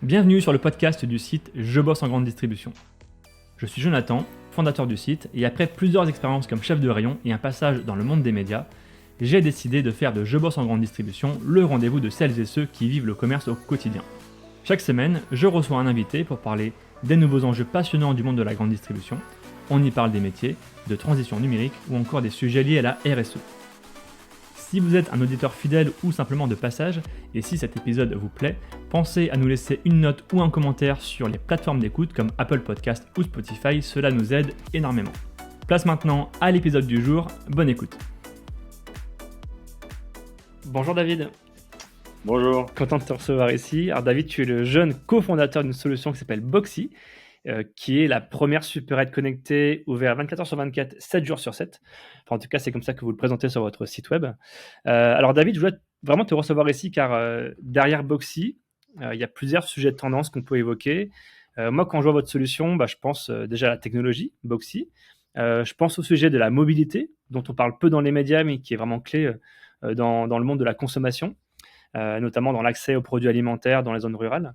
Bienvenue sur le podcast du site Je bosse en grande distribution. Je suis Jonathan, fondateur du site, et après plusieurs expériences comme chef de rayon et un passage dans le monde des médias, j'ai décidé de faire de Je bosse en grande distribution le rendez-vous de celles et ceux qui vivent le commerce au quotidien. Chaque semaine, je reçois un invité pour parler des nouveaux enjeux passionnants du monde de la grande distribution. On y parle des métiers, de transition numérique ou encore des sujets liés à la RSE. Si vous êtes un auditeur fidèle ou simplement de passage, et si cet épisode vous plaît, pensez à nous laisser une note ou un commentaire sur les plateformes d'écoute comme Apple Podcast ou Spotify, cela nous aide énormément. Place maintenant à l'épisode du jour, bonne écoute. Bonjour David. Bonjour. Content de te recevoir ici. Alors David, tu es le jeune cofondateur d'une solution qui s'appelle Boxy, qui est la première supérette connectée ouverte 24 heures sur 24, 7 jours sur 7. Enfin, en tout cas, c'est comme ça que vous le présentez sur votre site web. Alors David, je voulais vraiment te recevoir ici car derrière Boxy, il y a plusieurs sujets de tendance qu'on peut évoquer. Moi, quand je vois votre solution, je pense déjà à la technologie, Boxy. Je pense au sujet de la mobilité, dont on parle peu dans les médias, mais qui est vraiment clé dans le monde de la consommation, notamment dans l'accès aux produits alimentaires dans les zones rurales.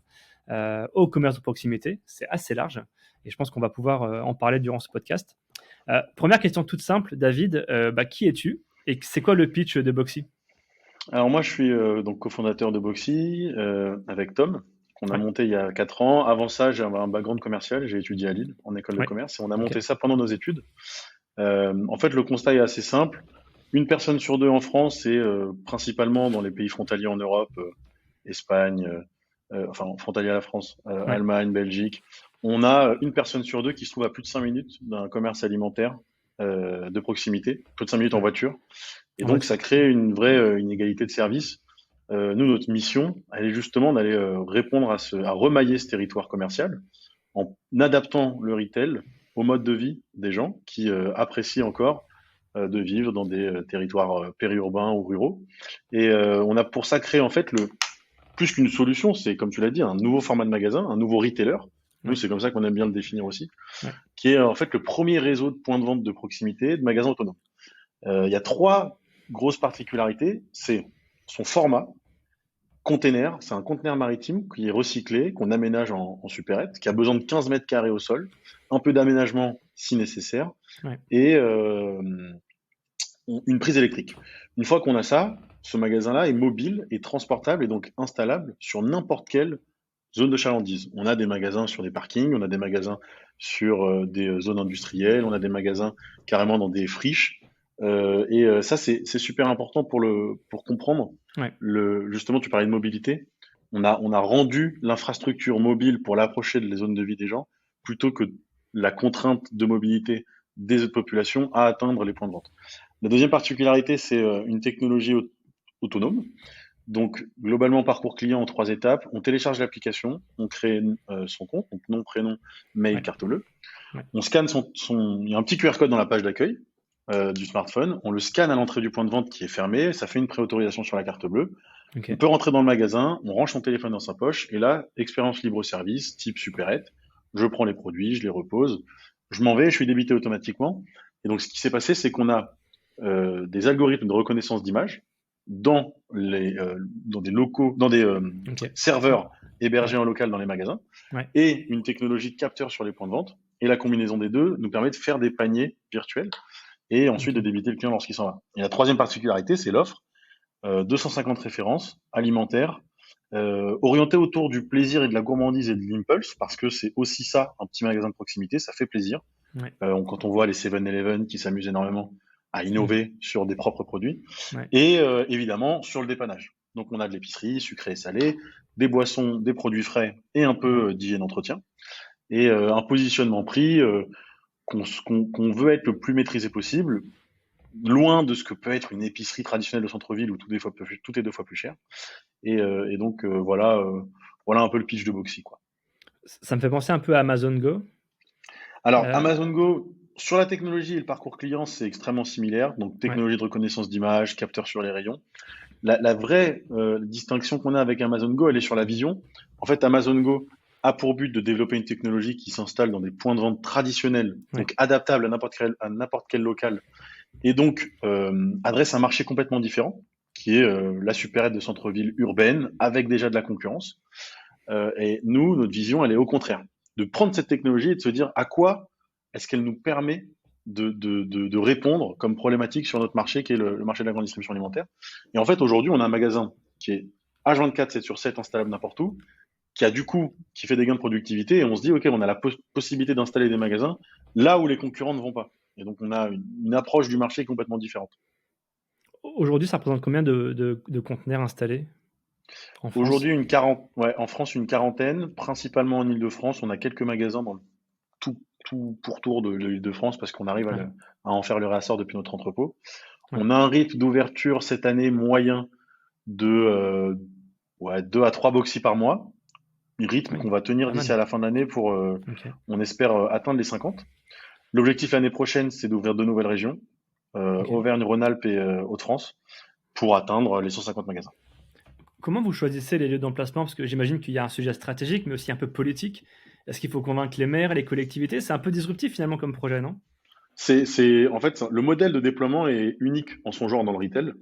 Au commerce de proximité, c'est assez large et je pense qu'on va pouvoir en parler durant ce podcast. Première question toute simple, David, qui es-tu et c'est quoi le pitch de Boxy? Alors moi je suis donc cofondateur de Boxy avec Tom, qu'on a Ouais, monté il y a 4 ans. Avant ça, j'ai un background commercial, j'ai étudié à Lille en école de ouais, commerce et on a ok, monté ça pendant nos études. En fait, le constat est assez simple. Une personne sur deux en France et principalement dans les pays frontaliers en Europe, Espagne, enfin frontaliers à la France, ouais, Allemagne, Belgique, on a une personne sur deux qui se trouve à plus de 5 minutes d'un commerce alimentaire de proximité, plus de 5 minutes en ouais, voiture. Et en donc, voiture. ça crée une vraie inégalité de service. Nous, notre mission, elle est justement d'aller répondre à remailler ce territoire commercial en adaptant le retail au mode de vie des gens qui apprécient encore de vivre dans des territoires périurbains ou ruraux. Et on a pour ça créé en fait plus qu'une solution, c'est comme tu l'as dit, un nouveau format de magasin, un nouveau retailer. Nous, Ouais, c'est comme ça qu'on aime bien le définir aussi, ouais, qui est en fait le premier réseau de points de vente de proximité, de magasins autonomes. Il y a trois grosses particularités. C'est son format, container, c'est un conteneur maritime qui est recyclé, qu'on aménage en supérette, qui a besoin de 15 mètres carrés au sol, un peu d'aménagement si nécessaire, ouais, et une prise électrique. Une fois qu'on a ça, ce magasin-là est mobile et transportable et donc installable sur n'importe quelle zone de chalandise. On a des magasins sur des parkings, on a des magasins sur des zones industrielles, on a des magasins carrément dans des friches. Ça, c'est super important pour comprendre. ouais, Justement, tu parlais de mobilité. On a rendu l'infrastructure mobile pour l'approcher de les zones de vie des gens plutôt que la contrainte de mobilité des autres populations à atteindre les points de vente. La deuxième particularité, c'est une technologie autonome. Donc, globalement, parcours client en 3 étapes. On télécharge l'application, on crée son compte, donc nom, prénom, mail, ouais, carte bleue. ouais, On scanne il y a un petit QR code dans la page d'accueil du smartphone. On le scanne à l'entrée du point de vente qui est fermé. Ça fait une préautorisation sur la carte bleue. ok, On peut rentrer dans le magasin, on range son téléphone dans sa poche et là, expérience libre-service, type supérette. Je prends les produits, je les repose, je m'en vais, je suis débité automatiquement. Et donc, ce qui s'est passé, c'est qu'on a des algorithmes de reconnaissance d'image dans des locaux, dans des ok, serveurs hébergés ouais, en local dans les magasins, ouais, et une technologie de capteur sur les points de vente. Et la combinaison des deux nous permet de faire des paniers virtuels et ensuite de ok, débiter le client lorsqu'il s'en va. Et la troisième particularité, c'est l'offre. 250 références alimentaires, orientées autour du plaisir et de la gourmandise et de l'impulse, parce que c'est aussi ça, un petit magasin de proximité, ça fait plaisir. ouais, Quand on voit les 7-Eleven qui s'amusent énormément à innover sur des propres produits, ouais, et évidemment sur le dépannage. Donc on a de l'épicerie, sucré et salé, des boissons, des produits frais et un ouais, peu d'hygiène d'entretien, et un positionnement prix qu'on veut être le plus maîtrisé possible, loin de ce que peut être une épicerie traditionnelle de centre-ville où tout est 2 fois plus cher. Et donc voilà un peu le pitch de Boxy, quoi. ça me fait penser un peu à Amazon Go. Alors Euh, Amazon Go, sur la technologie et le parcours client, c'est extrêmement similaire. Donc ouais, technologie de reconnaissance d'image, capteur sur les rayons. La vraie distinction qu'on a avec Amazon Go, elle est sur la vision. En fait, Amazon Go a pour but de développer une technologie qui s'installe dans des points de vente traditionnels, ouais, donc adaptables à n'importe quel local, et donc adresse un marché complètement différent, qui est la supérette de centre-ville urbaine, avec déjà de la concurrence. Et nous, notre vision, elle est au contraire, de prendre cette technologie et de se dire à quoi est-ce qu'elle nous permet de répondre comme problématique sur notre marché, qui est le marché de la grande distribution alimentaire. Et en fait, aujourd'hui, on a un magasin qui est H24, 7 sur 7, installable n'importe où, qui fait des gains de productivité, et on se dit, OK, on a la possibilité d'installer des magasins là où les concurrents ne vont pas. Et donc, on a une approche du marché complètement différente. Aujourd'hui, ça représente combien de conteneurs installés en France? Aujourd'hui, ouais, en France, une quarantaine, principalement en Île-de-France. On a quelques magasins dans tout pourtour de l'Île-de-France parce qu'on arrive Ouais, à en faire le réassort depuis notre entrepôt. ouais, On a un rythme d'ouverture cette année moyen de ouais, 2 à 3 boxy par mois. Un rythme ouais, qu'on va tenir pas d'ici mal. à la fin de l'année pour, OK. on espère atteindre les 50. L'objectif l'année prochaine, c'est d'ouvrir 2 nouvelles régions, OK. Auvergne-Rhône-Alpes et Hauts-de-France, pour atteindre les 150 magasins. Comment vous choisissez les lieux d'emplacement? Parce que j'imagine qu'il y a un sujet stratégique, mais aussi un peu politique. Est-ce qu'il faut convaincre les maires, les collectivités? C'est un peu disruptif finalement comme projet, non? En fait, le modèle de déploiement est unique en son genre dans le retail.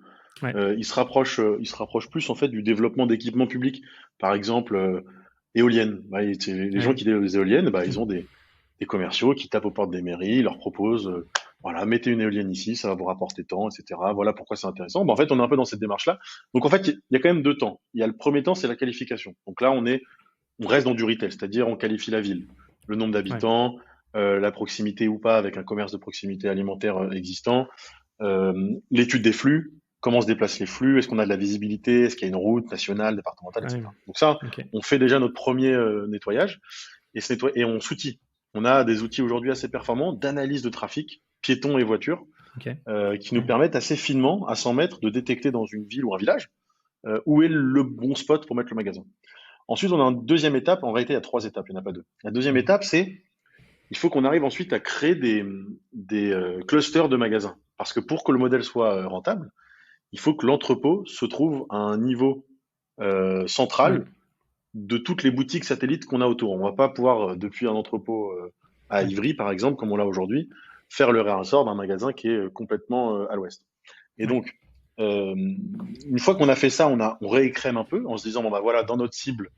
Ouais, Il se rapproche plus en fait du développement d'équipements publics. Par exemple, éoliennes. Bah, les gens ouais. qui développent des éoliennes, bah, ils ont des commerciaux qui tapent aux portes des mairies, ils leur proposent, voilà, mettez une éolienne ici, ça va vous rapporter tant, etc. Voilà pourquoi c'est intéressant. Bah, en fait, on est un peu dans cette démarche-là. Donc en fait, il y a quand même deux temps. Il y a le premier temps, c'est la qualification. Donc là, on reste dans du retail, c'est-à-dire on qualifie la ville, le nombre Ouais, d'habitants, la proximité ou pas avec un commerce de proximité alimentaire existant, l'étude des flux, comment se déplacent les flux, est-ce qu'on a de la visibilité, est-ce qu'il y a une route nationale, départementale, ah oui, etc. Donc ça, OK. on fait déjà notre premier nettoyage et on s'outille. On a des outils aujourd'hui assez performants d'analyse de trafic, piétons et voitures, OK. qui nous Ouais. permettent assez finement, à 100 mètres, de détecter dans une ville ou un village où est le bon spot pour mettre le magasin. Ensuite, on a une deuxième étape. En réalité, il y a trois étapes, il n'y en a pas deux. La deuxième Mmh. étape, c'est il faut qu'on arrive ensuite à créer des clusters de magasins. Parce que pour que le modèle soit rentable, il faut que l'entrepôt se trouve à un niveau Ouais, central de toutes les boutiques satellites qu'on a autour. On ne va pas pouvoir, depuis un entrepôt à ouais, Ivry, par exemple, comme on l'a aujourd'hui, faire le réassort d'un magasin qui est complètement à l'ouest. Et ouais. donc, une fois qu'on a fait ça, on réécrème un peu en se disant, bon, bah voilà, dans notre cible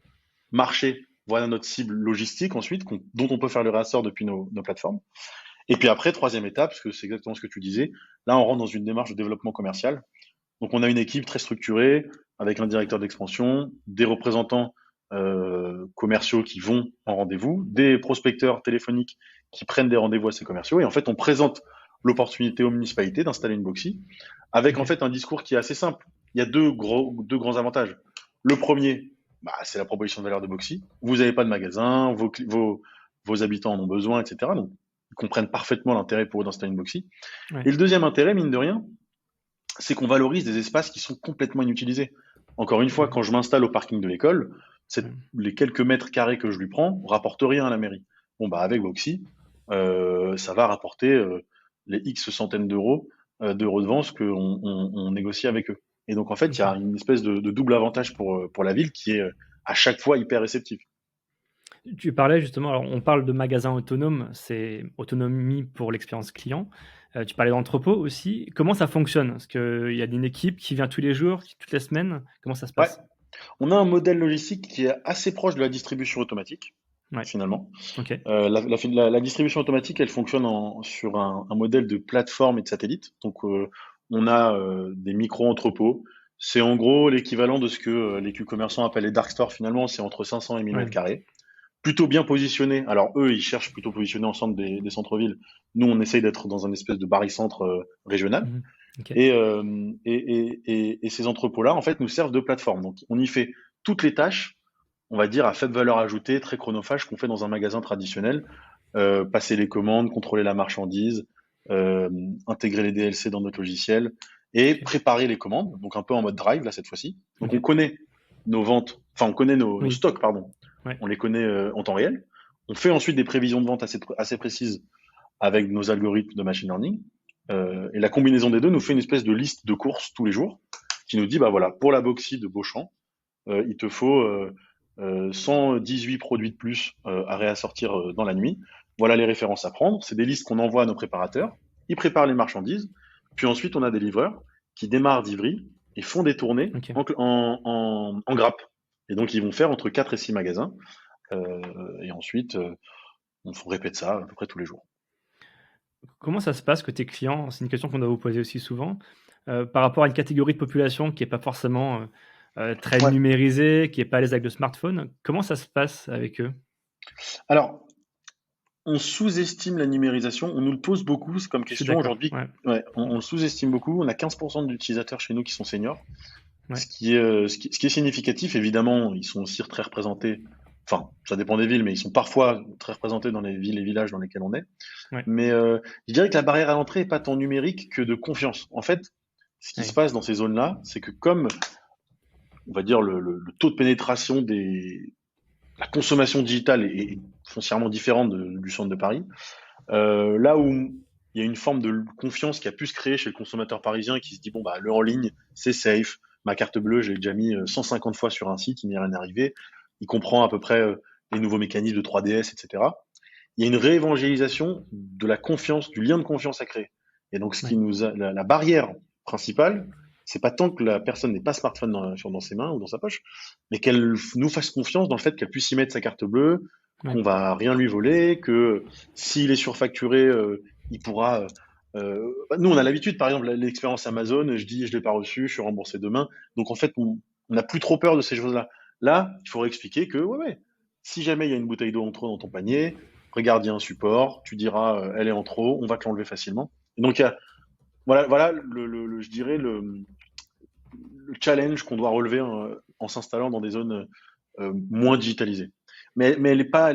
marché, voilà notre cible logistique ensuite, dont on peut faire le réassort depuis nos plateformes. Et puis après, troisième étape, parce que c'est exactement ce que tu disais, là on rentre dans une démarche de développement commercial. Donc on a une équipe très structurée, avec un directeur d'expansion, des représentants commerciaux qui vont en rendez-vous, des prospecteurs téléphoniques qui prennent des rendez-vous à ces commerciaux, et en fait on présente l'opportunité aux municipalités d'installer une boxy, avec en OK. fait un discours qui est assez simple. Il y a deux grands avantages. Le premier, bah, c'est la proposition de valeur de Boxy. Vous n'avez pas de magasin, vos habitants en ont besoin, etc. Donc, ils comprennent parfaitement l'intérêt pour eux d'installer une Boxy. Ouais. Et le deuxième intérêt, mine de rien, c'est qu'on valorise des espaces qui sont complètement inutilisés. Encore une fois, Mmh. quand je m'installe au parking de l'école, Ouais. les quelques mètres carrés que je lui prends rapportent rien à la mairie. Bon, bah, avec Boxy, ça va rapporter les X centaines de redevances qu'on négocie avec eux. Et donc, en fait, il y OK. a une espèce de double avantage pour la ville qui est à chaque fois hyper réceptive. Tu parlais justement, alors on parle de magasins autonomes, c'est autonomie pour l'expérience client. Tu parlais d'entrepôt aussi. Comment ça fonctionne? Est-ce qu'il y a une équipe qui vient tous les jours, toutes les semaines? Comment ça se Ouais, passe? on a un modèle logistique qui est assez proche de la distribution automatique, Ouais, finalement. OK. La distribution automatique, elle fonctionne sur un modèle de plateforme et de satellite. Donc, on a des micro-entrepôts. C'est en gros l'équivalent de ce que les Q-commerçants appellent les dark stores. Finalement, c'est entre 500 et 1000 Ouais, mètres carrés. Plutôt bien positionnés. Alors, eux, ils cherchent plutôt positionner en centre des centres-villes. Nous, on essaye d'être dans un espèce de barycentre régional. mmh, OK. Et ces entrepôts-là, en fait, nous servent de plateforme. Donc, on y fait toutes les tâches, on va dire, à faible valeur ajoutée, très chronophage, qu'on fait dans un magasin traditionnel. Passer les commandes, contrôler la marchandise, euh, intégrer les DLC dans notre logiciel et OK, préparer les commandes, donc un peu en mode drive, là, cette fois-ci. Donc, on OK. connaît nos ventes, enfin, on connaît nos Oui, stocks, pardon. ouais, On les connaît en temps réel. On fait ensuite des prévisions de vente assez précises avec nos algorithmes de machine learning. Et la combinaison des deux nous fait une espèce de liste de courses tous les jours qui nous dit, bah voilà, pour la Boxy de Beauchamp, il te faut 118 produits de plus à réassortir dans la nuit. Voilà les références à prendre. C'est des listes qu'on envoie à nos préparateurs. Ils préparent les marchandises. Puis ensuite, on a des livreurs qui démarrent d'Ivry et font des tournées OK. en grappe. Et donc, ils vont faire entre 4 et 6 magasins. Et ensuite, on répète ça à peu près tous les jours. Comment ça se passe que tes clients, c'est une question qu'on doit vous poser aussi souvent, par rapport à une catégorie de population qui est pas forcément, très Ouais. numérisée, qui est pas à l'aise avec le smartphone, comment ça se passe avec eux? Alors, on sous-estime la numérisation, on nous le pose beaucoup, c'est comme Je suis question d'accord, aujourd'hui. ouais. Ouais, Mmh. on le sous-estime beaucoup. On a 15% d'utilisateurs chez nous qui sont seniors, Ouais, ce qui est significatif. Évidemment, ils sont aussi très représentés. Enfin, ça dépend des villes, mais ils sont parfois très représentés dans les villes et villages dans lesquels on est. ouais, Mais je dirais que la barrière à l'entrée est pas tant numérique que de confiance. En fait, ce qui se ouais, passe dans ces zones-là, c'est que comme, on va dire, le taux de pénétration la consommation digitale est foncièrement différente du centre de Paris, là où il y a une forme de confiance qui a pu se créer chez le consommateur parisien qui se dit bon bah le en ligne c'est safe, ma carte bleue j'ai déjà mis 150 fois sur un site, il n'y est rien arrivé, il comprend à peu près les nouveaux mécanismes de 3DS, etc. Il y a une réévangélisation de la confiance, du lien de confiance à créer. Et donc ce qui ouais, la barrière principale, c'est pas tant que la personne n'ait pas smartphone dans ses mains ou dans sa poche, mais qu'elle nous fasse confiance dans le fait qu'elle puisse y mettre sa carte bleue, ouais. qu'on va rien lui voler, que s'il est surfacturé, il pourra. Nous, on a l'habitude, par exemple, l'expérience Amazon, je dis je l'ai pas reçu, je suis remboursé demain. Donc en fait, on n'a plus trop peur de ces choses-là. Là, il faudrait expliquer que ouais, si jamais il y a une bouteille d'eau en trop dans ton panier, regarde, il y a un support, tu diras elle est en trop, on va te l'enlever facilement. Et donc voilà je dirais le challenge qu'on doit relever en s'installant dans des zones moins digitalisées. Mais elle est pas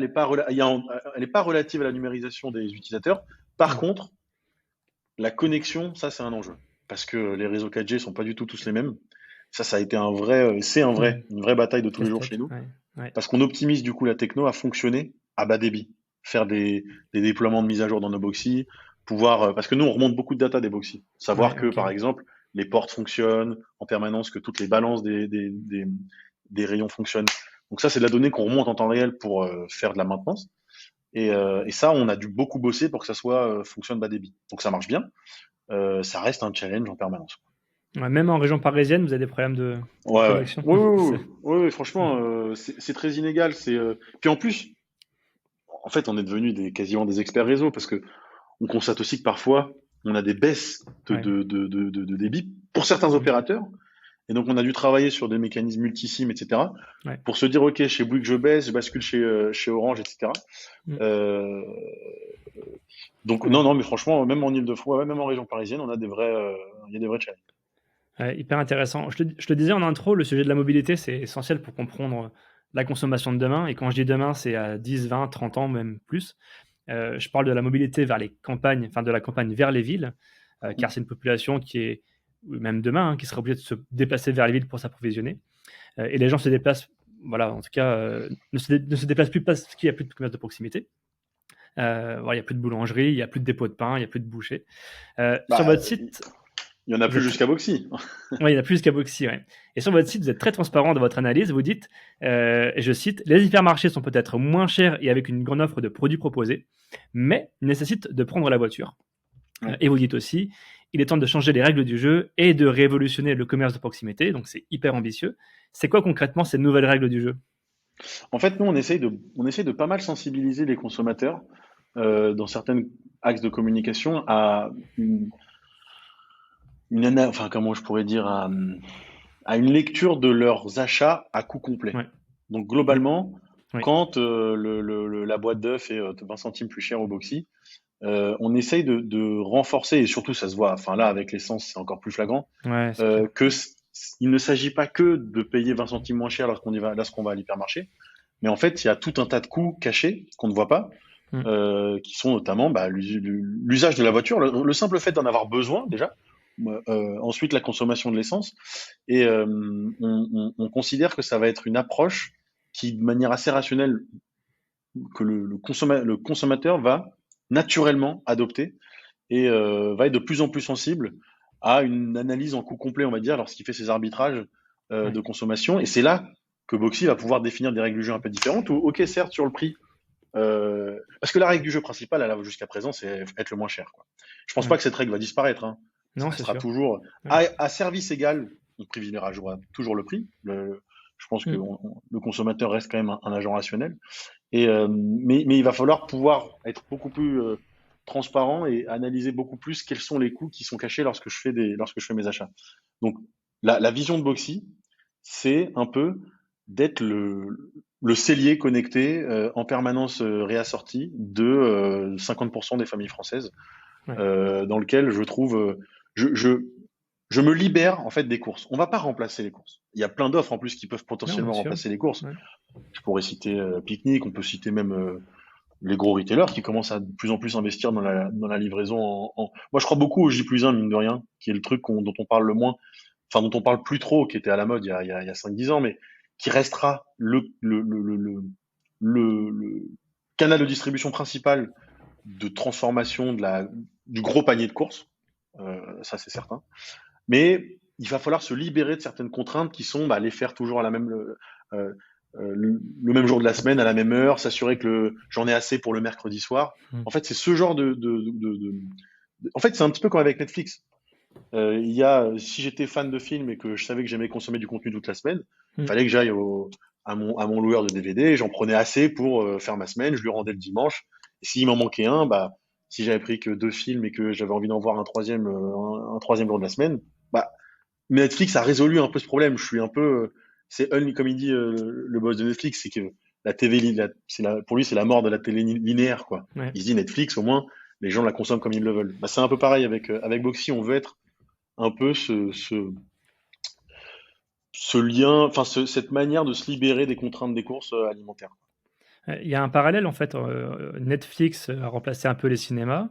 relative à la numérisation des utilisateurs. Par Mmh. contre, la connexion, ça c'est un enjeu parce que les réseaux 4G sont pas du tout tous les mêmes. Ça a été Mmh. une vraie bataille de tous les jours chez Casse-tête, nous ouais, ouais, parce qu'on optimise du coup la techno à fonctionner à bas débit, faire des déploiements de mise à jour dans nos boxys, pouvoir parce que nous on remonte beaucoup de data des boxys, savoir ouais, que OK. par exemple les portes fonctionnent en permanence, que toutes les balances des rayons fonctionnent. Donc ça c'est de la donnée qu'on remonte en temps réel pour faire de la maintenance. Et ça on a dû beaucoup bosser pour que ça soit fonctionne bas débit. Donc ça marche bien. Ça reste un challenge en permanence. Ouais, même en région parisienne, vous avez des problèmes de Ouais, ouais. connexion? Oui, oui, C'est oui, oui, oui, franchement, c'est très inégal. Puis en plus, en fait, on est devenu quasiment des experts réseau parce que on constate aussi que parfois, on a des baisses ouais, de débit pour certains mmh, opérateurs. Et donc, on a dû travailler sur des mécanismes multi-SIM, etc. ouais, pour se dire, OK, chez Bouygues, je baisse, je bascule chez Orange, etc. mmh, Euh, donc, non, ouais. non, mais franchement, même en Ile-de-France, ouais, même en région parisienne, il y a des vrais challenges. Ouais, hyper intéressant. Je te disais en intro, le sujet de la mobilité, c'est essentiel pour comprendre la consommation de demain et quand je dis demain, c'est à 10, 20, 30 ans, même plus. Je parle de la mobilité vers les campagnes, enfin de la campagne vers les villes, car c'est une population qui est ou même demain, hein, qui sera obligée de se déplacer vers les villes pour s'approvisionner, et les gens se déplacent, voilà, en tout cas, ne se déplacent plus parce qu'il y a plus de commerce de proximité. Voilà, il y a plus de boulangerie, il y a plus de dépôt de pain, il y a plus de boucher. Sur Bah, votre site, il y en a vous plus êtes jusqu'à Boxy. ouais, il y en a plus qu'à Boxy, ouais. Et sur votre site, vous êtes très transparent dans votre analyse. Vous dites, et je cite: «Les hypermarchés sont peut-être moins chers et avec une grande offre de produits proposés, mais nécessitent de prendre la voiture». Ouais. Et vous dites aussi: «Il est temps de changer les règles du jeu et de révolutionner le commerce de proximité». Donc c'est hyper ambitieux. C'est quoi concrètement ces nouvelles règles du jeu? En fait, nous, on essaye de pas mal sensibiliser les consommateurs dans certains axes de communication à enfin, comment je pourrais dire, à une lecture de leurs achats à coût complet. Ouais. Donc, Mmh. globalement, Oui. quand la boîte d'œufs est 20 centimes plus chère au Boxy, on essaye de renforcer, et surtout, ça se voit, enfin là, avec l'essence, c'est encore plus flagrant, Ouais, c'est clair. il ne s'agit pas que de payer 20 centimes moins cher lorsqu'on va à l'hypermarché, mais en fait, il y a tout un tas de coûts cachés qu'on ne voit pas, Mmh. qui sont notamment bah, l'usage de la voiture, le simple fait d'en avoir besoin déjà, ensuite la consommation de l'essence, et on considère que ça va être une approche qui, de manière assez rationnelle, que le consommateur va naturellement adopter et va être de plus en plus sensible à une analyse en coût complet, on va dire, lorsqu'il fait ses arbitrages Ouais. de consommation. Et c'est là que Boxy va pouvoir définir des règles du jeu un peu différentes, ou ok, certes, sur le prix, parce que la règle du jeu principale, elle, jusqu'à présent, c'est être le moins cher, quoi. Je pense pas Ouais. que cette règle va disparaître, hein. Ça Non, c'est restera sûr. toujours Ouais. à service égal, on privilégiera toujours le prix. Je pense que Mm. le consommateur reste quand même un agent rationnel. Mais il va falloir pouvoir être beaucoup plus transparent et analyser beaucoup plus quels sont les coûts qui sont cachés lorsque je fais mes achats. Donc, la vision de Boxy, c'est un peu d'être le cellier connecté en permanence réassorti de 50% des familles françaises, Ouais. dans lequel je trouve, je, je, je me libère en fait des courses. On va pas remplacer les courses. Il y a plein d'offres en plus qui peuvent Non, bien potentiellement sûr. remplacer les courses. Ouais. Je pourrais citer Picnic, on peut citer même les gros retailers qui commencent à de plus en plus investir dans la livraison Moi, je crois beaucoup au J+1, mine de rien, qui est le truc dont on parle le moins, enfin, dont on parle plus trop, qui était à la mode il y a 5-10 ans, mais qui restera le canal de distribution principal de transformation du gros panier de courses. Ça, c'est certain. Mais il va falloir se libérer de certaines contraintes qui sont les faire toujours à la même, euh, le même jour de la semaine, à la même heure, s'assurer que j'en ai assez pour le mercredi soir. Mm. En fait, c'est ce genre En fait, c'est un petit peu comme avec Netflix. Si j'étais fan de films et que je savais que j'aimais consommer du contenu toute la semaine, il Mm. fallait que j'aille à mon loueur de DVD, j'en prenais assez pour faire ma semaine, je lui rendais le dimanche. Et s'il m'en manquait un, si j'avais pris que 2 films et que j'avais envie d'en voir un troisième jour de la semaine, bah, Netflix a résolu un peu ce problème. Je suis un peu, comme il dit le boss de Netflix, c'est que la TV, pour lui, c'est la mort de la télé linéaire, quoi. Ouais. Il se dit Netflix, au moins, les gens la consomment comme ils le veulent. C'est un peu pareil avec Boxy. On veut être un peu ce lien, enfin, cette manière de se libérer des contraintes des courses alimentaires. Il y a un parallèle en fait, Netflix a remplacé un peu les cinémas.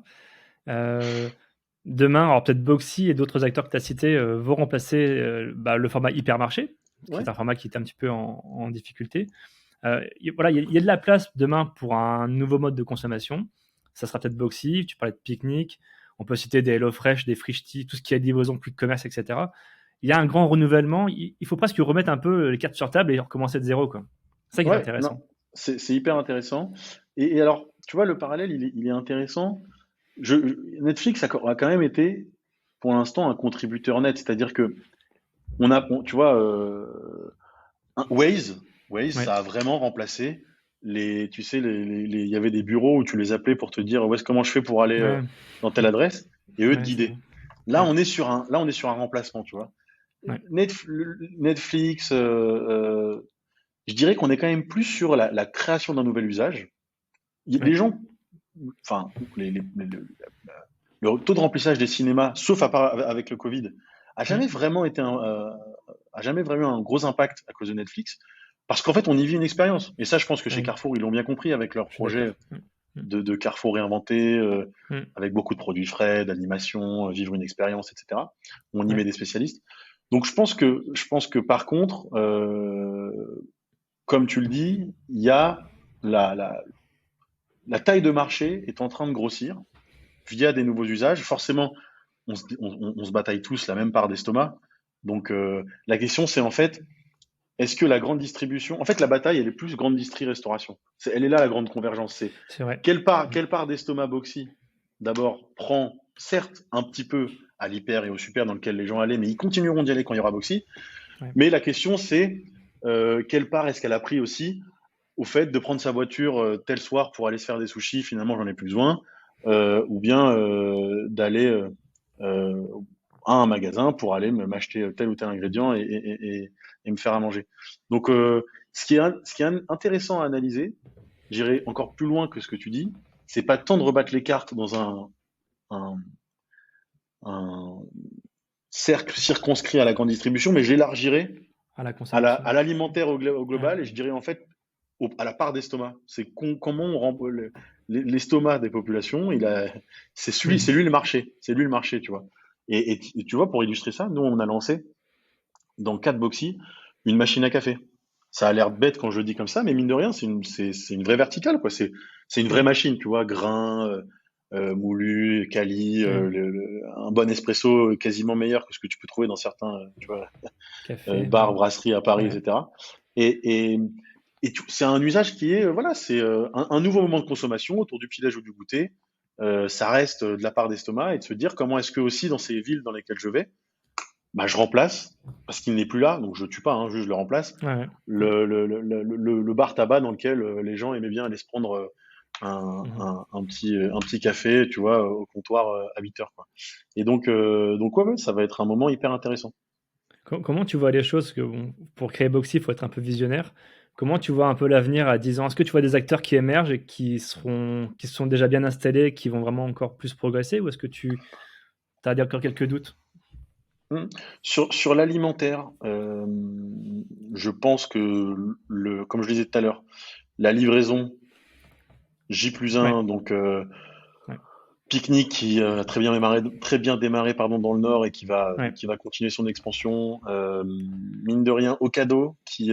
Demain, alors peut-être Boxy et d'autres acteurs que tu as cités, vont remplacer, le format hypermarché, qui Ouais, est un format qui est un petit peu en difficulté. Voilà, il y a de la place demain pour un nouveau mode de consommation. Ça sera peut-être Boxy, tu parlais de Picnic, on peut citer des HelloFresh, des Frischti, tout ce qui est livraison, quick commerce et cetera. Il y a un grand renouvellement, il faut presque remettre un peu les cartes sur table et recommencer de zéro, quoi. C'est ça qui est ouais, non, intéressant. c'est hyper intéressant. Et alors, tu vois, le parallèle, il est intéressant. Netflix a quand même été, pour l'instant, un contributeur net. C'est-à-dire que tu vois, Waze, Ouais, ça a vraiment remplacé tu sais, il y avait des bureaux où tu les appelais pour te dire, comment je fais pour aller ouais, dans telle adresse, et eux te ouais, c'est vrai. guidaient. Là, Ouais, on est sur un remplacement, tu vois. ouais, Netflix, je dirais qu'on est quand même plus sur la création d'un nouvel usage. Les ouais, gens, enfin, le taux de remplissage des cinémas, sauf à part avec le Covid, a mmh, jamais vraiment été a jamais vraiment eu un gros impact à cause de Netflix, parce qu'en fait, on y vit une expérience. Et ça, je pense que chez ouais, Carrefour, ils l'ont bien compris avec leur je suis projet d'accord. Mmh, mmh, de Carrefour réinventé, mmh, avec beaucoup de produits frais, d'animation, vivre une expérience, etc. On y met ouais, des spécialistes. Donc, je pense que par contre, comme tu le dis, il y a la taille de marché est en train de grossir via des nouveaux usages. Forcément, on se bataille tous la même part d'estomac. Donc, la question, c'est en fait, est-ce que la grande distribution, en fait, la bataille, elle est plus grande distri restauration. Elle est là la grande convergence. C'est c'est vrai. Mmh, quelle part d'estomac Boxy, d'abord, prend certes un petit peu à l'hyper et au super dans lequel les gens allaient, mais ils continueront d'y aller quand il y aura Boxy. ouais, Mais la question, c'est quelle part est-ce qu'elle a pris aussi au fait de prendre sa voiture tel soir pour aller se faire des sushis, finalement j'en ai plus besoin, ou bien d'aller à un magasin pour aller m'acheter tel ou tel ingrédient et me faire à manger. Donc ce qui est intéressant à analyser, j'irai encore plus loin que ce que tu dis, c'est pas tant de rebattre les cartes dans un, un cercle circonscrit à la grande distribution, mais j'élargirai à la à consommation. l'alimentaire au Ouais, global, et je dirais en fait à la part d'estomac. C'est comment on rend l'estomac des populations, c'est mmh, lui le marché, c'est lui le marché, tu vois. Et tu vois, pour illustrer ça, nous on a lancé dans le cadre Boxy une machine à café. Ça a l'air bête quand je le dis comme ça, mais mine de rien, c'est une vraie verticale, quoi. C'est une vraie mmh, machine, tu vois, grain, moulu, quali, mmh, un bon espresso quasiment meilleur que ce que tu peux trouver dans certains, tu vois, café, bars, brasseries à Paris, ouais, etc. Et, et, c'est un usage qui est, voilà, c'est un nouveau moment de consommation autour du petit-déj ou du goûter. Ça reste de la part d'estomac et de se dire comment est-ce que aussi dans ces villes dans lesquelles je vais, bah, je remplace parce qu'il n'est plus là, donc je tue pas, hein, juste je le remplace. Ouais, ouais. Ouais. Le bar tabac dans lequel les gens aimaient bien aller se prendre Mhm. un petit café, tu vois, au comptoir à 8 heures, quoi. Et donc ouais, ouais, ça va être un moment hyper intéressant. Comment tu vois les choses? Parce que bon, pour créer Boxy, il faut être un peu visionnaire. Comment tu vois un peu l'avenir à 10 ans? Est-ce que tu vois des acteurs qui émergent et qui se sont déjà bien installés, qui vont vraiment encore plus progresser? Ou est-ce que tu as encore quelques doutes? Mm. Sur l'alimentaire, je pense que comme je le disais tout à l'heure, la livraison J plus Ouais, 1, donc ouais, Picnic qui a très bien démarré pardon, dans le Nord et ouais, qui va continuer son expansion. Mine de rien, Ocado qui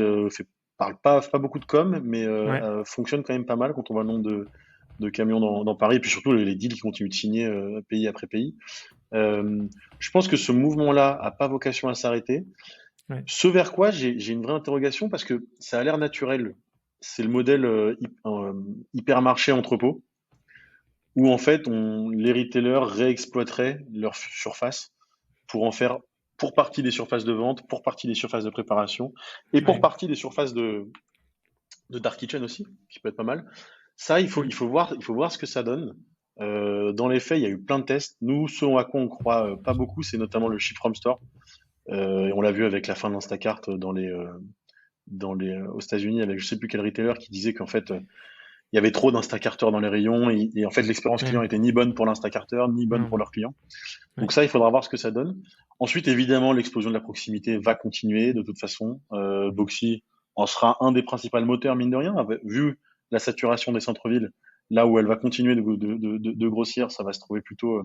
parle pas beaucoup de com, mais ouais, fonctionne quand même pas mal quand on voit le nombre de camions dans Paris, et puis surtout les deals qui continuent de signer pays après pays. Euh, je pense que ce mouvement-là a pas vocation à s'arrêter. ouais, Ce vers quoi j'ai une vraie interrogation parce que ça a l'air naturel. C'est le modèle hypermarché entrepôt où en fait les retailers réexploiteraient leur surface pour en faire pour partie des surfaces de vente, pour partie des surfaces de préparation et pour ouais. partie des surfaces de dark kitchen aussi, qui peut être pas mal. Ça, Mmh. il faut voir ce que ça donne. Dans les faits, il y a eu plein de tests. Nous, ce à quoi on croit pas beaucoup, c'est notamment le ship from store. Et on l'a vu avec la fin de l'Instacart aux États-Unis, avec je sais plus quel retailer qui disait qu'en fait, il y avait trop d'Instacarteurs dans les rayons et en fait, l'expérience client Ouais, était ni bonne pour l'Instacarteur, ni bonne pour non, leurs clients. Donc ouais, ça, il faudra voir ce que ça donne. Ensuite, évidemment, l'explosion de la proximité va continuer de toute façon. Boxy en sera un des principaux moteurs, mine de rien, vu la saturation des centres-villes. Là où elle va continuer de grossir, ça va se trouver plutôt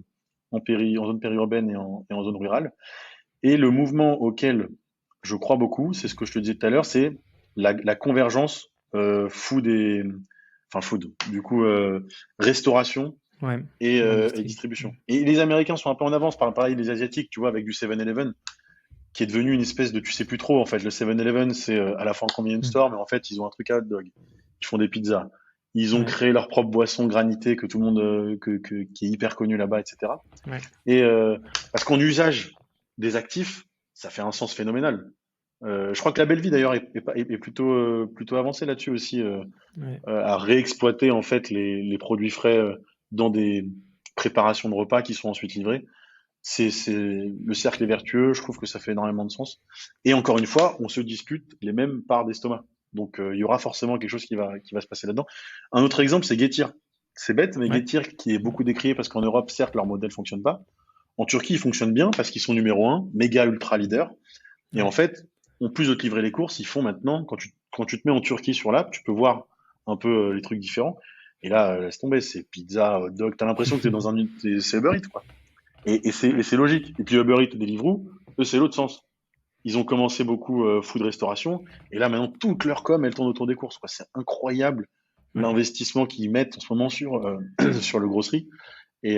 en zone périurbaine et en zone rurale. Et le mouvement auquel je crois beaucoup, c'est ce que je te disais tout à l'heure, c'est la convergence food enfin food, du coup restauration ouais, et l'industrie. Mmh. distribution. Et les Américains sont un peu en avance, pareil les Asiatiques, tu vois, avec du 7-Eleven, qui est devenu une espèce de, tu sais plus trop, en fait. Le 7-Eleven, c'est à la fois un convenience Mmh. store, mais en fait, ils ont un truc à hot dog. Ils font des pizzas. Ils ont Ouais, créé leur propre boisson granitée que tout le monde, qui est hyper connue là-bas, etc. ouais, Et parce qu'en usage des actifs, ça fait un sens phénoménal. Je crois que la Bellevue d'ailleurs est plutôt avancée là-dessus aussi, ouais, à réexploiter en fait les produits frais dans des préparations de repas qui sont ensuite livrés. Le cercle est vertueux, je trouve que ça fait énormément de sens. Et encore une fois, on se dispute les mêmes parts d'estomac. Donc il y aura forcément quelque chose qui va se passer là-dedans. Un autre exemple, c'est Getir. C'est bête, mais ouais. Getir qui est Mmh. beaucoup décrié parce qu'en Europe, certes, leur modèle fonctionne pas. En Turquie, ils fonctionnent bien parce qu'ils sont numéro un, méga ultra leader. Et en Ouais, fait, en plus de te livrer les courses, ils font maintenant, quand tu te mets en Turquie sur l'app, tu peux voir un peu les trucs différents. Et là, laisse tomber, c'est pizza, hot dog. T'as l'impression que c'est Uber Eats, quoi. Et ouais, c'est logique. Et puis Uber Eats et Deliveroo, eux, c'est l'autre sens. Ils ont commencé beaucoup food restauration. Et là, maintenant, toute leur com, elle tourne autour des courses, quoi. C'est incroyable ouais, l'investissement qu'ils mettent en ce moment sur le grosserie. Et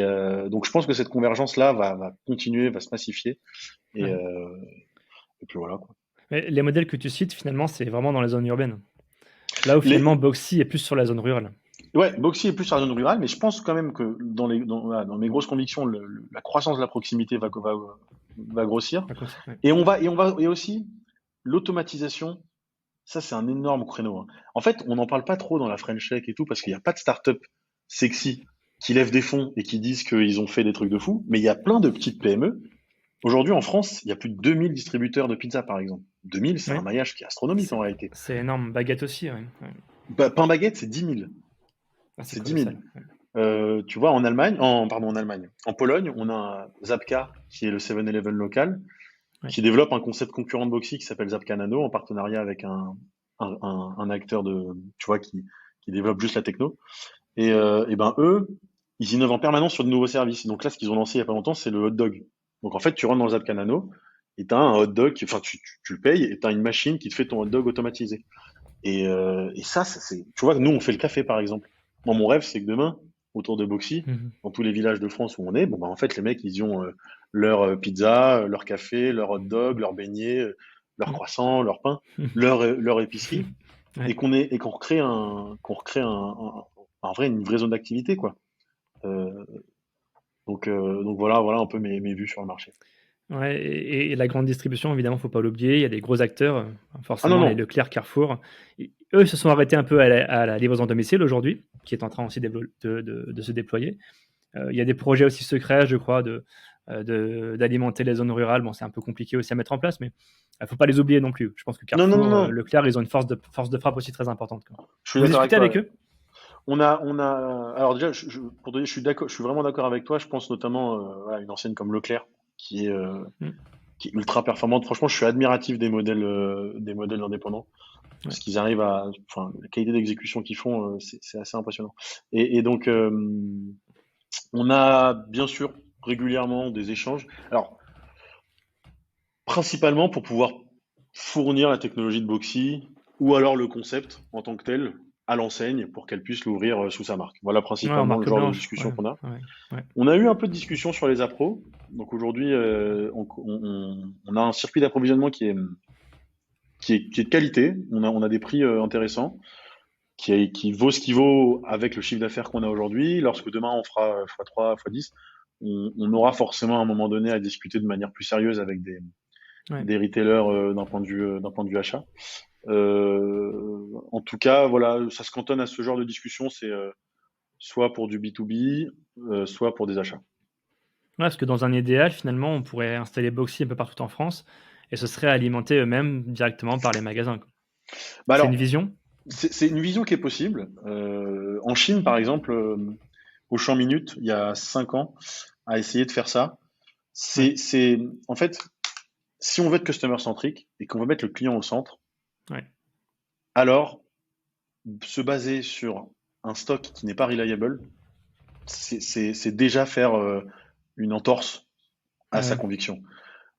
donc, je pense que cette convergence-là va continuer, va se massifier. Et, ouais. euh, et puis voilà, quoi. Mais les modèles que tu cites, finalement, c'est vraiment dans les zones urbaines. Là où finalement Les, Boxy est plus sur la zone rurale. Ouais, Boxy est plus sur la zone rurale, mais je pense quand même que voilà, dans mes grosses convictions, la croissance de la proximité va grossir. À cons ouais. Et aussi, l'automatisation, ça c'est un énorme créneau, hein. En fait, on n'en parle pas trop dans la French Tech et tout, parce qu'il n'y a pas de start-up sexy qui lèvent des fonds et qui disent qu'ils ont fait des trucs de fou, mais il y a plein de petites PME. Aujourd'hui, en France, il y a plus de 2000 distributeurs de pizza, par exemple. 2000, c'est un Ouais, maillage qui est astronomique en réalité. c'est énorme. Baguette aussi, ouais, ouais. Pain baguette, c'est 10 000. Ah, c'est C'est 10 000. colossal. Ouais, Tu vois, pardon, en Allemagne, en Pologne, on a un Zapka, qui est le 7-Eleven local, ouais, qui développe un concept concurrent de Boxy qui s'appelle Zapka Nano, en partenariat avec un acteur tu vois, qui développe juste la techno. Et ben eux, ils innovent en permanence sur de nouveaux services. Donc là, ce qu'ils ont lancé il y a pas longtemps, c'est le hot dog. Donc en fait, tu rentres dans le Zapka Nano, et t'as un hot dog, enfin tu le payes, et t'as une machine qui te fait ton hot dog automatisé. Et ça c'est, tu vois, nous on fait le café par exemple. Moi mon rêve c'est que demain, autour de Boxy, mmh dans tous les villages de France où on est, bon bah en fait les mecs ils ont leur pizza, leur café, leur hot dog, leur beignet, leur mh. croissant, leur pain, leur épicerie, Ouais, et qu'on recrée une vraie zone d'activité quoi. Euh, donc voilà un peu mes vues sur le marché. Ouais et la grande distribution évidemment, faut pas l'oublier, il y a des gros acteurs, Ah non, forcément les non. Leclerc, Carrefour. Eux se sont arrêtés un peu à la livraison à domicile aujourd'hui, qui est en train aussi de se déployer. Il y a des projets aussi secrets, je crois, d'alimenter les zones rurales. Bon, c'est un peu compliqué aussi à mettre en place, mais il faut pas les oublier non plus. Je pense que Non, non, non, Carrefour, non. Leclerc, ils ont une force de frappe aussi très importante, quoi. Je suis Vous d'accord avec discutez toi. avec eux? Alors déjà, pour te dire, je suis d'accord, je suis vraiment d'accord avec toi. Je pense notamment à une enseigne comme Leclerc, qui est, euh, Mmh, qui est ultra performante. Franchement, je suis admiratif des modèles indépendants. ouais. Parce qu'ils arrivent enfin, la qualité d'exécution qu'ils font, c'est assez impressionnant. Et donc, on a bien sûr régulièrement des échanges. Alors, principalement pour pouvoir fournir la technologie de Boxy ou alors le concept en tant que tel à l'enseigne pour qu'elle puisse l'ouvrir sous sa marque. Voilà Ouais, en principalement le marque genre de blanche, ouais, discussion qu'on a. ouais, ouais. On a eu un peu de discussion sur les appros. Donc aujourd'hui, on a un circuit d'approvisionnement qui est de qualité. On a des prix intéressants, qui vaut ce qu'il vaut avec le chiffre d'affaires qu'on a aujourd'hui. Lorsque demain on fera x3, x10, on aura forcément à un moment donné à discuter de manière plus sérieuse avec Ouais. des retailers d'un point de vue achat. En tout cas, voilà, ça se cantonne à ce genre de discussion, c'est soit pour du B2B, soit pour des achats. Ouais, parce que dans un idéal, finalement, on pourrait installer Boxy un peu partout en France et ce serait alimenté eux-mêmes directement par les magasins, quoi. Bah C'est une alors, vision? c'est une vision qui est possible. En Chine, par exemple, Auchan Minute, il y a 5 ans, a essayé de faire ça. Ouais, En fait, si on veut être customer centric et qu'on veut mettre le client au centre, ouais, alors se baser sur un stock qui n'est pas reliable, c'est déjà faire une entorse à ah sa ouais, conviction.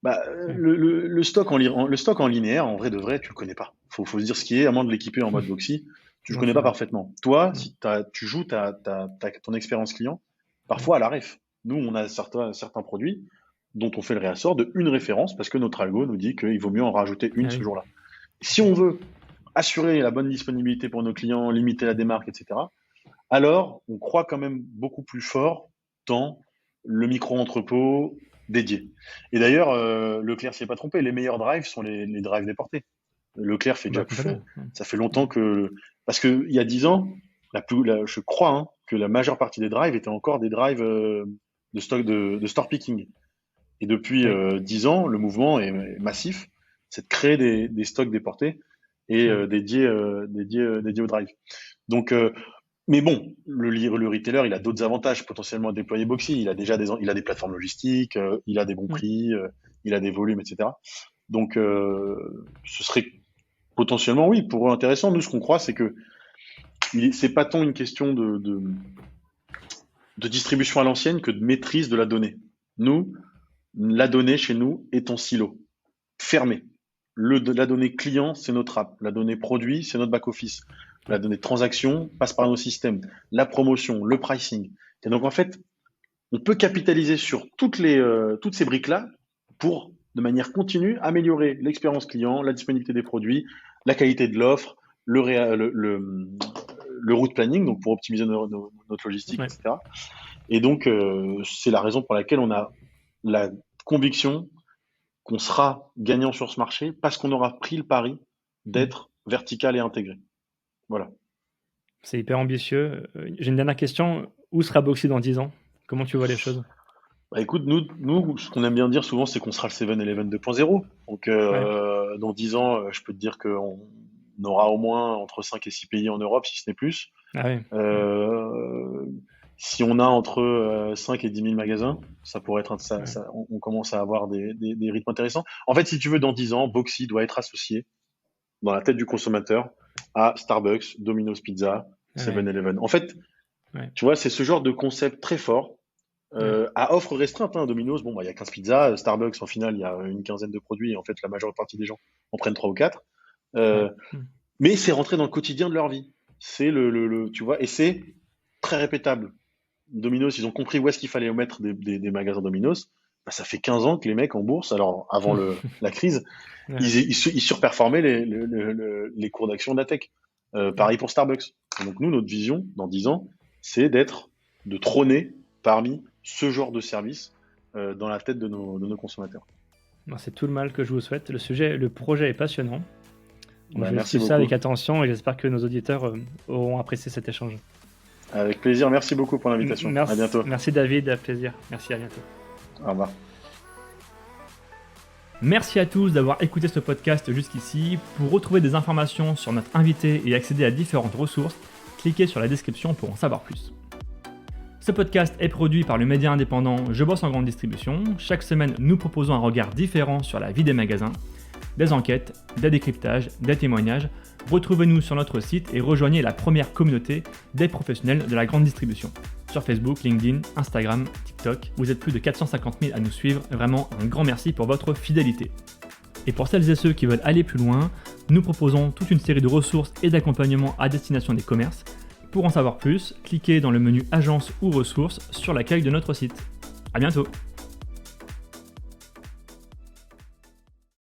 Bah, ouais. le stock en linéaire, en vrai de vrai, tu le connais pas. Faut se dire ce qui est, à moins de l'équiper en mode Boxy, tu le Non, connais c'est pas vrai. parfaitement. Toi, Non, si tu joues ton expérience client, ouais, parfois à la ref. Nous, on a certains produits dont on fait le réassort de une référence parce que notre algo nous dit qu'il vaut mieux en rajouter une ah ce oui, jour-là. Si on veut assurer la bonne disponibilité pour nos clients, limiter la démarque, etc., alors on croit quand même beaucoup plus fort dans le micro-entrepôt dédié. Et d'ailleurs, Leclerc s'y est pas trompé, les meilleurs drives sont les drives déportés. Leclerc fait bah, déjà, complètement, ouais. ça fait longtemps Ouais. que, parce qu'il y a 10 ans, je crois que la majeure partie des drives étaient encore des drives de stock de store picking. Et depuis Oui, 10 ans, le mouvement est massif, c'est de créer des stocks déportés et ouais. dédiés au drive. Donc, mais bon, le retailer, il a d'autres avantages potentiellement à déployer Boxy. Il a des plateformes logistiques, il a des bons Mmh. prix, il a des volumes, etc. Donc, ce serait potentiellement, oui, pour eux intéressant. Nous, ce qu'on croit, c'est que c'est pas tant une question de distribution à l'ancienne que de maîtrise de la donnée. Nous, la donnée chez nous est en silo, fermé. La donnée client, c'est notre app. La donnée produit, c'est notre back-office. La Ouais. donnée de transaction passe par nos systèmes. La promotion, le pricing. Et donc, en fait, on peut capitaliser sur toutes ces briques-là pour, de manière continue, améliorer l'expérience client, la disponibilité des produits, la qualité de l'offre, le route planning, donc pour optimiser notre logistique, Ouais. etc. Et donc, c'est la raison pour laquelle on a la conviction qu'on sera gagnant sur ce marché parce qu'on aura pris le pari Mmh. d'être vertical et intégré. Voilà. C'est hyper ambitieux. J'ai une dernière question. Où sera Boxy dans 10 ans? Comment tu vois les choses? Bah, écoute, nous, ce qu'on aime bien dire souvent, c'est qu'on sera le 7-Eleven 2.0. Donc, Ouais. dans 10 ans, je peux te dire qu'on aura au moins entre 5 et 6 pays en Europe, si ce n'est plus. Ah oui. Ouais, Euh, Si on a entre 5 et 10 000 magasins, ça pourrait être ouais, on commence à avoir des rythmes intéressants. En fait, si tu veux, dans 10 ans, Boxy doit être associé dans la tête du consommateur à Starbucks, Domino's Pizza, ouais, 7-Eleven. En fait, ouais, tu vois, c'est ce genre de concept très fort ouais, à offre restreinte. Hein, Domino's, bon, bah, il y a 15 pizzas. Starbucks, en final, il y a une quinzaine de produits. Et en fait, la majeure partie des gens en prennent 3 ou 4. ouais. Euh, Mmh. mais c'est rentré dans le quotidien de leur vie. C'est tu vois, et c'est très répétable. Domino's, ils ont compris où est-ce qu'il fallait mettre des magasins Domino's. Bah, ça fait 15 ans que les mecs en bourse, alors avant la crise, Ouais, ils surperformaient les cours d'action de la tech. ouais. Pareil pour Starbucks. Et donc nous, notre vision, dans 10 ans, c'est de trôner parmi ce genre de service dans la tête de nos consommateurs. C'est tout le mal que je vous souhaite. Le projet est passionnant. Donc, je vais Merci suivre beaucoup. ça avec attention et j'espère que nos auditeurs auront apprécié cet échange. Avec plaisir. Merci beaucoup pour l'invitation. Merci, À bientôt. merci David, à plaisir. Merci, à bientôt. Au revoir. Merci à tous d'avoir écouté ce podcast jusqu'ici. Pour retrouver des informations sur notre invité et accéder à différentes ressources, cliquez sur la description pour en savoir plus. Ce podcast est produit par le média indépendant Je bosse en grande distribution. Chaque semaine, nous proposons un regard différent sur la vie des magasins, des enquêtes, des décryptages, des témoignages. Retrouvez-nous sur notre site et rejoignez la première communauté des professionnels de la grande distribution. Sur Facebook, LinkedIn, Instagram, TikTok, vous êtes plus de 450 000 à nous suivre. Vraiment un grand merci pour votre fidélité. Et pour celles et ceux qui veulent aller plus loin, nous proposons toute une série de ressources et d'accompagnements à destination des commerces. Pour en savoir plus, cliquez dans le menu Agence ou ressources sur l'accueil de notre site. À bientôt!